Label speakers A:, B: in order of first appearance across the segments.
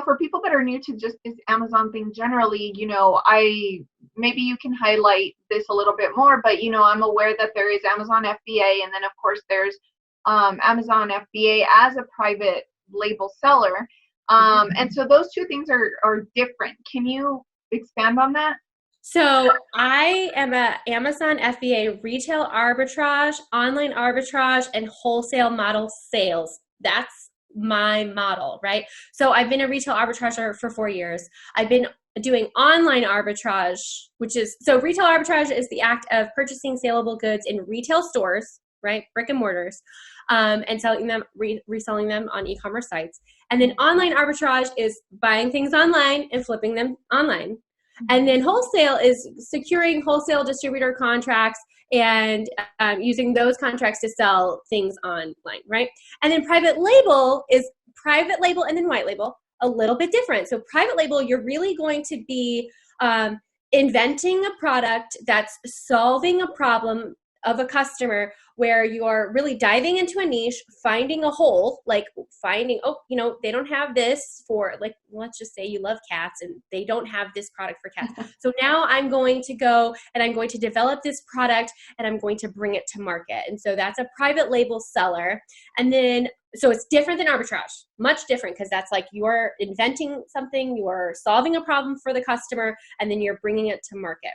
A: for people that are new to just this Amazon thing generally, maybe you can highlight this a little bit more, but, I'm aware that there is Amazon FBA, and then of course there's Amazon FBA as a private label seller. And so those two things are different. Can you expand on that?
B: So I am a Amazon FBA retail arbitrage, online arbitrage, and wholesale model sales. That's my model, right? So I've been a retail arbitrager for 4 years. I've been doing online arbitrage, so retail arbitrage is the act of purchasing saleable goods in retail stores, right? Brick and mortars, and selling them, reselling them on e-commerce sites. And then online arbitrage is buying things online and flipping them online. And then wholesale is securing wholesale distributor contracts and using those contracts to sell things online, right? And then private label is private label and then white label, a little bit different. So private label, you're really going to be inventing a product that's solving a problem of a customer, where you're really diving into a niche, finding a hole, like finding, they don't have this for, like, let's just say you love cats and they don't have this product for cats. So now I'm going to go and I'm going to develop this product and I'm going to bring it to market. And so that's a private label seller. And then, so it's different than arbitrage, much different, because that's like you're inventing something, you're solving a problem for the customer, and then you're bringing it to market.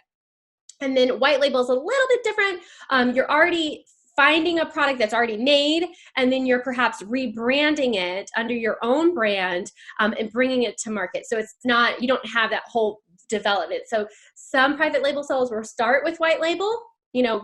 B: And then white label is a little bit different. You're already finding a product that's already made, and then you're perhaps rebranding it under your own brand and bringing it to market. So it's not, you don't have that whole development. So some private label sellers will start with white label,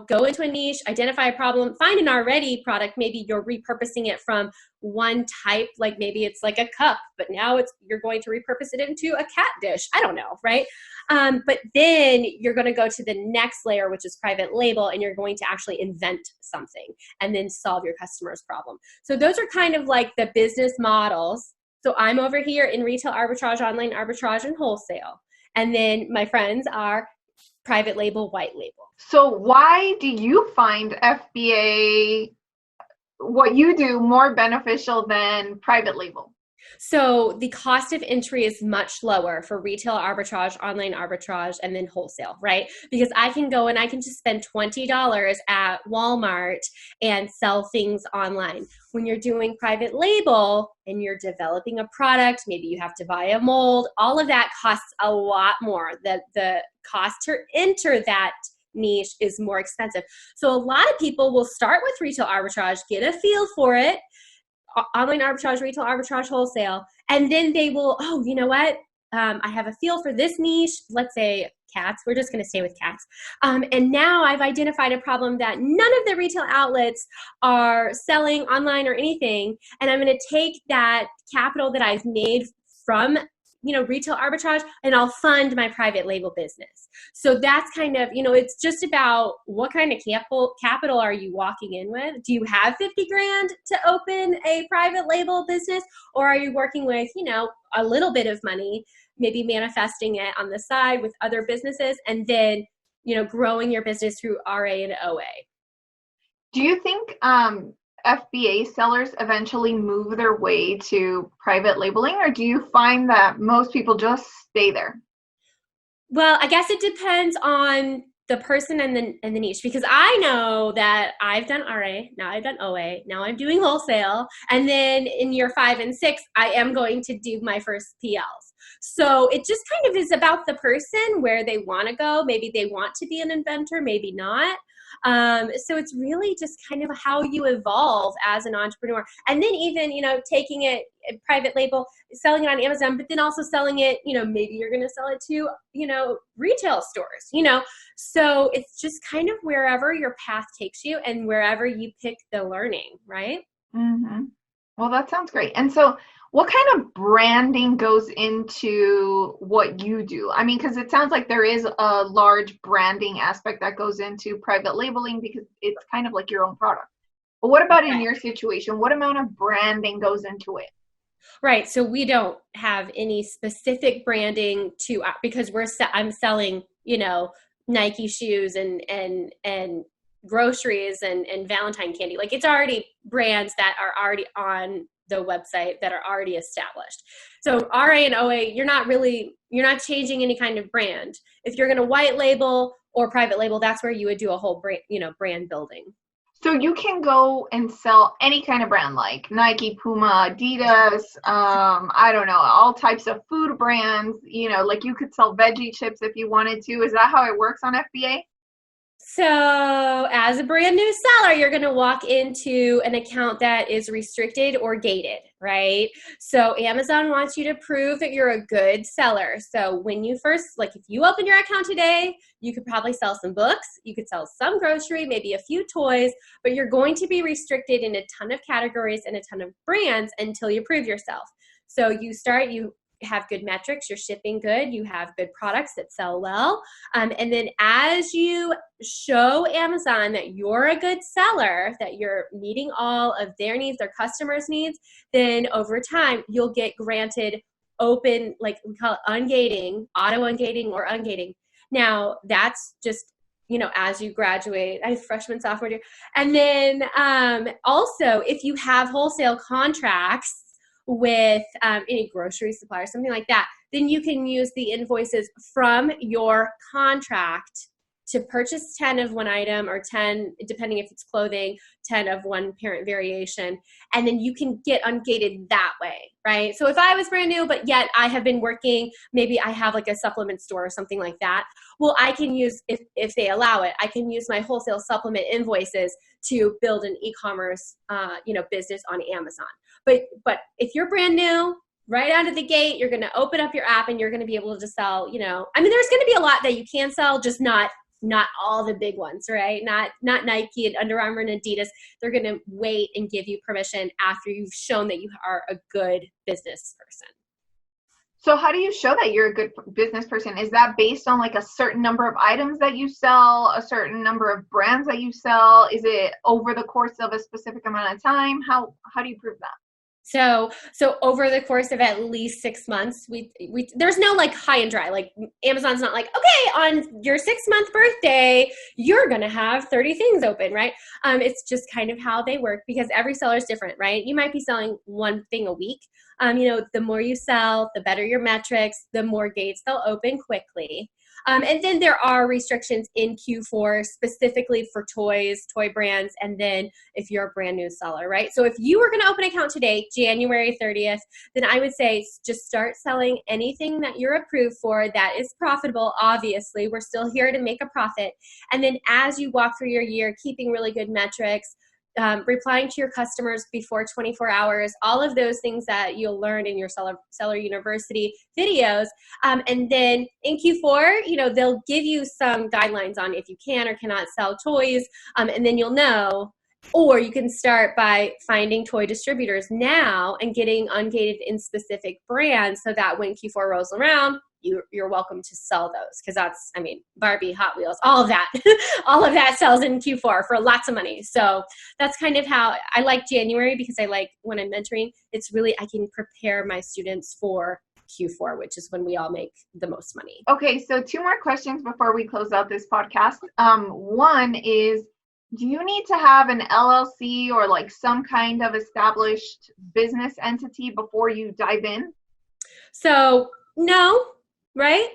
B: go into a niche, identify a problem, find an already product. Maybe you're repurposing it from one type, like maybe it's like a cup, but now you're going to repurpose it into a cat dish. I don't know, right? But then you're going to go to the next layer, which is private label, and you're going to actually invent something and then solve your customer's problem. So those are kind of like the business models. So I'm over here in retail arbitrage, online arbitrage, and wholesale. And then my friends are private label, white label.
A: So why do you find FBA, what you do, more beneficial than private label?
B: So the cost of entry is much lower for retail arbitrage, online arbitrage, and then wholesale, right? Because I can go and I can just spend $20 at Walmart and sell things online. When you're doing private label and you're developing a product, maybe you have to buy a mold, all of that costs a lot more. The cost to enter that niche is more expensive. So a lot of people will start with retail arbitrage, get a feel for it, online arbitrage, retail arbitrage, wholesale, and then they will, you know what? I have a feel for this niche, let's say cats. We're just going to stay with cats. And now I've identified a problem that none of the retail outlets are selling online or anything. And I'm going to take that capital that I've made from retail arbitrage, and I'll fund my private label business. So that's kind of, it's just about what kind of capital are you walking in with? Do you have 50 grand to open a private label business? Or are you working with, a little bit of money, maybe manifesting it on the side with other businesses, and then, growing your business through RA and OA?
A: Do you think FBA sellers eventually move their way to private labeling, or do you find that most people just stay there?
B: Well, I guess it depends on the person and the niche, because I know that I've done RA, now I've done OA, now I'm doing wholesale, and then in year 5 and 6, I am going to do my first PLs. So it just kind of is about the person, where they want to go. Maybe they want to be an inventor, maybe not. So it's really just kind of how you evolve as an entrepreneur. And then even, taking it private label, selling it on Amazon, but then also selling it, maybe you're going to sell it to, retail stores, so it's just kind of wherever your path takes you and wherever you pick the learning, right?
A: Mm-hmm. Well, that sounds great. And so what kind of branding goes into what you do? I mean, because it sounds like there is a large branding aspect that goes into private labeling, because it's kind of like your own product. But what about in your situation? What amount of branding goes into it?
B: Right. So we don't have any specific branding because I'm selling, Nike shoes and groceries and Valentine candy. Like, it's already brands that are already on the website that are already established. So RA and OA, you're not changing any kind of brand. If you're going to white label or private label, that's where you would do a whole brand, brand building.
A: So you can go and sell any kind of brand, like Nike, Puma, Adidas, I don't know, all types of food brands, like you could sell veggie chips if you wanted to. Is that how it works on FBA?
B: So as a brand new seller, you're going to walk into an account that is restricted or gated, right? So Amazon wants you to prove that you're a good seller. So when you first, like if you open your account today, you could probably sell some books, you could sell some grocery, maybe a few toys, but you're going to be restricted in a ton of categories and a ton of brands until you prove yourself. So you have good metrics, you're shipping good, you have good products that sell well. And then as you show Amazon that you're a good seller, that you're meeting all of their needs, their customers' needs, then over time, you'll get granted open, like we call it ungating, auto ungating or ungating. Now that's just, as you graduate, I have freshman, sophomore year. And then also if you have wholesale contracts with any grocery supplier, something like that, then you can use the invoices from your contract to purchase 10 of one item or 10, depending if it's clothing, 10 of one parent variation. And then you can get ungated that way, right? So if I was brand new, but yet I have been working, maybe I have like a supplement store or something like that. Well, I can use, if they allow it, I can use my wholesale supplement invoices to build an e-commerce, business on Amazon. But if you're brand new, right out of the gate, you're going to open up your app and you're going to be able to sell, there's going to be a lot that you can sell, just not all the big ones, right? Not Nike and Under Armour and Adidas. They're going to wait and give you permission after you've shown that you are a good business person.
A: So how do you show that you're a good business person? Is that based on like a certain number of items that you sell, a certain number of brands that you sell? Is it over the course of a specific amount of time? How do you prove that?
B: So over the course of at least 6 months, we there's no like high and dry. Like Amazon's not like, okay, on your 6-month birthday, you're going to have 30 things open, right? It's just kind of how they work because every seller is different, right? You might be selling one thing a week. The more you sell, the better your metrics, the more gates they'll open quickly. And then there are restrictions in Q4 specifically for toys, toy brands, and then if you're a brand new seller, right? So if you were going to open an account today, January 30th, then I would say just start selling anything that you're approved for that is profitable. Obviously, we're still here to make a profit. And then as you walk through your year, keeping really good metrics, replying to your customers before 24 hours, all of those things that you'll learn in your Seller University videos. And then in Q4, they'll give you some guidelines on if you can or cannot sell toys. And then you'll know, or you can start by finding toy distributors now and getting ungated in specific brands so that when Q4 rolls around, you're welcome to sell those because that's, Barbie, Hot Wheels, all of that, all of that sells in Q4 for lots of money. So that's kind of how I like January because I like when I'm mentoring, it's really, I can prepare my students for Q4, which is when we all make the most money.
A: Okay. So 2 more questions before we close out this podcast. One is, do you need to have an LLC or like some kind of established business entity before you dive in?
B: So no. Right?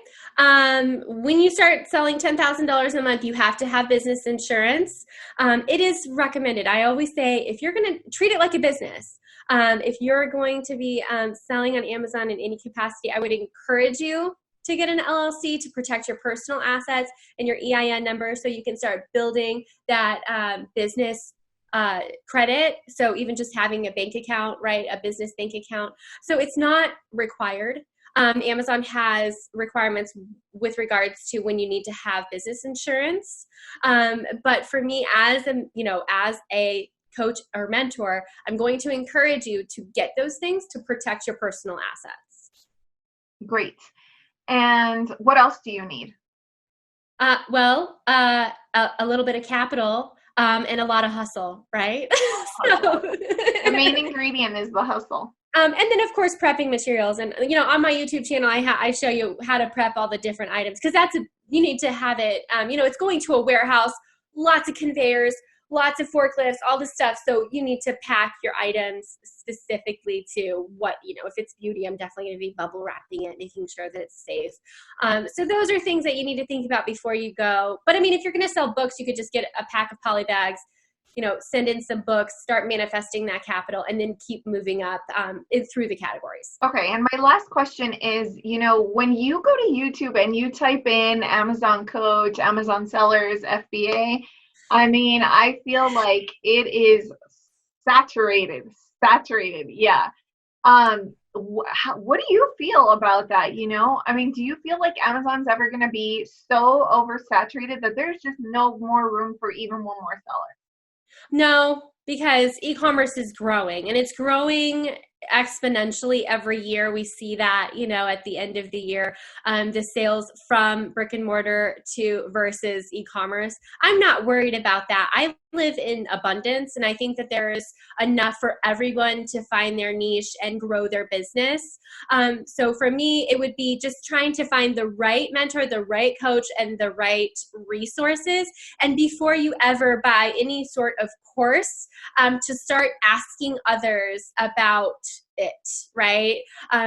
B: When you start selling $10,000 a month, you have to have business insurance. It is recommended. I always say, if you're going to treat it like a business, if you're going to be selling on Amazon in any capacity, I would encourage you to get an LLC to protect your personal assets and your EIN number so you can start building that business credit. So even just having a bank account, right? A business bank account. So it's not required. Amazon has requirements with regards to when you need to have business insurance. But for me, as a coach or mentor, I'm going to encourage you to get those things to protect your personal assets.
A: Great. And what else do you need?
B: A little bit of capital and a lot of hustle, right?
A: The main ingredient is the hustle.
B: And then, of course, prepping materials. And, on my YouTube channel, I show you how to prep all the different items because you need to have it. It's going to a warehouse, lots of conveyors, lots of forklifts, all this stuff. So you need to pack your items specifically to what, if it's beauty, I'm definitely going to be bubble wrapping it, making sure that it's safe. So those are things that you need to think about before you go. But I mean, if you're going to sell books, you could just get a pack of poly bags, send in some books, start manifesting that capital, and then keep moving up through the categories.
A: Okay, and my last question is, when you go to YouTube and you type in Amazon coach, Amazon sellers, FBA, I mean, I feel like it is saturated, yeah. What do you feel about that? I mean, do you feel like Amazon's ever going to be so oversaturated that there's just no more room for even one more seller?
B: No, because e-commerce is growing, and it's growing exponentially every year. We see that, at the end of the year, the sales from brick and mortar to versus e-commerce. I'm not worried about that. I live in abundance, and I think that there is enough for everyone to find their niche and grow their business. So for me, it would be just trying to find the right mentor, the right coach, and the right resources. And before you ever buy any sort of course, to start asking others about it, right?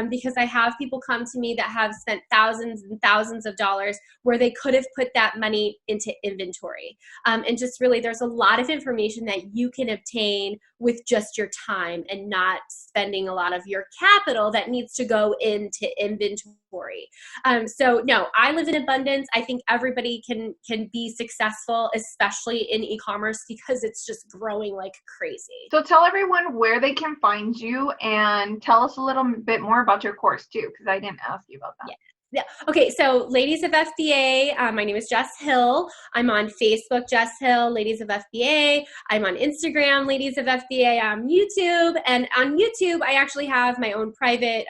B: Because I have people come to me that have spent thousands and thousands of dollars where they could have put that money into inventory. And just really, there's a lot of information that you can obtain with just your time and not spending a lot of your capital that needs to go into inventory. So no, I live in abundance. I think everybody can be successful, especially in e-commerce, because it's just growing like crazy.
A: So tell everyone where they can find you, and tell us a little bit more about your course too, because I didn't ask you about that.
B: Yeah. Okay. So Ladies of FBA, my name is Jess Hill. I'm on Facebook, Jess Hill, Ladies of FBA. I'm on Instagram, Ladies of FBA, YouTube. And on YouTube, I actually have my own private,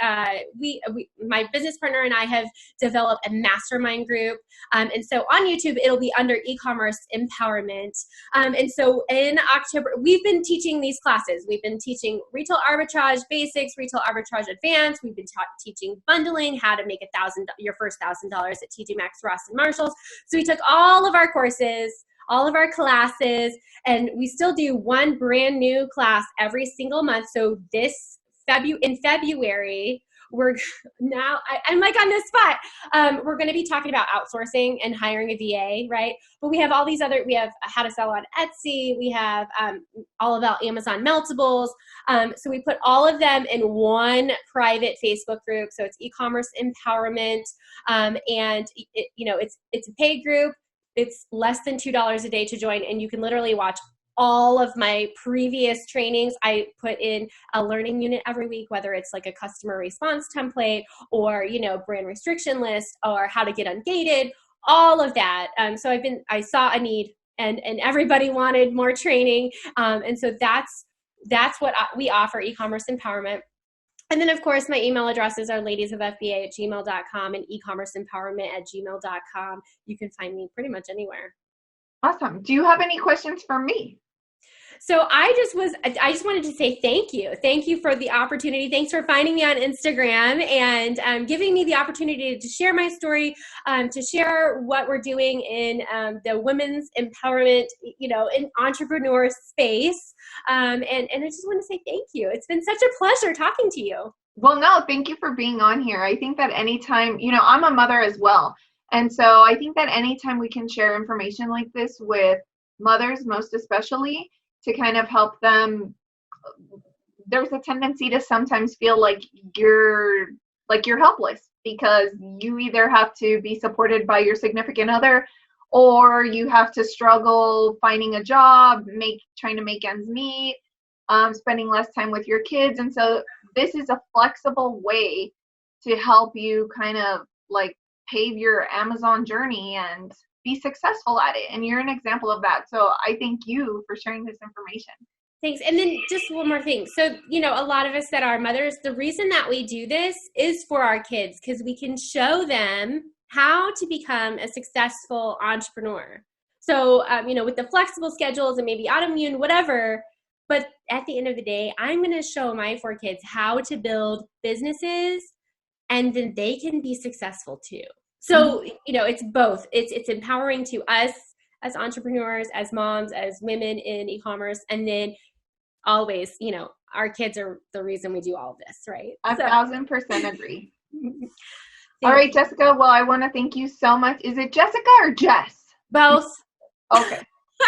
B: my business partner and I have developed a mastermind group. And so on YouTube, it'll be under e-commerce empowerment. And so in October, we've been teaching these classes. We've been teaching retail arbitrage basics, retail arbitrage advanced. We've been teaching bundling, how to make your first $1,000 at TJ Maxx, Ross, and Marshalls. So we took all of our courses, all of our classes, and we still do one brand new class every single month. So in February, I'm like on the spot. We're going to be talking about outsourcing and hiring a VA, right? But we have all these we have how to sell on Etsy. We have all about Amazon meltables. So we put all of them in one private Facebook group. So it's e-commerce empowerment. And it's a paid group. It's less than $2 a day to join. And you can literally watch all of my previous trainings. I put in a learning unit every week, whether it's like a customer response template or, brand restriction list or how to get ungated, all of that. So I saw a need and everybody wanted more training. And so that's what we offer, e-commerce empowerment. And then, of course, my email addresses are ladiesofFBA@gmail.com and ecommerceempowerment@gmail.com. You can find me pretty much anywhere.
A: Awesome. Do you have any questions for me?
B: So I just wanted to say thank you. Thank you for the opportunity. Thanks for finding me on Instagram and giving me the opportunity to share my story, to share what we're doing in the women's empowerment, in entrepreneur space. And I just want to say thank you. It's been such a pleasure talking to you.
A: Well, no, thank you for being on here. I think that anytime, I'm a mother as well. And so I think that anytime we can share information like this with mothers, most especially, to kind of help them, there's a tendency to sometimes feel like you're helpless because you either have to be supported by your significant other or you have to struggle finding a job, trying to make ends meet, spending less time with your kids. And so this is a flexible way to help you kind of like pave your Amazon journey and be successful at it. And you're an example of that. So I thank you for sharing this information.
B: Thanks. And then just one more thing. So, a lot of us that are mothers, the reason that we do this is for our kids, because we can show them how to become a successful entrepreneur. So, with the flexible schedules and maybe autoimmune, whatever, but at the end of the day, I'm going to show my 4 kids how to build businesses and then they can be successful too. So, it's both. It's empowering to us as entrepreneurs, as moms, as women in e-commerce. And then always, you know, our kids are the reason we do all of this, right?
A: 1,000% agree. All right, Jessica. Well, I want to thank you so much. Is it Jessica or Jess?
B: Both.
A: Okay.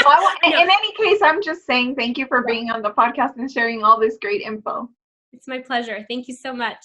A: Well, in any case, I'm just saying thank you for being on the podcast and sharing all this great info.
B: It's my pleasure. Thank you so much.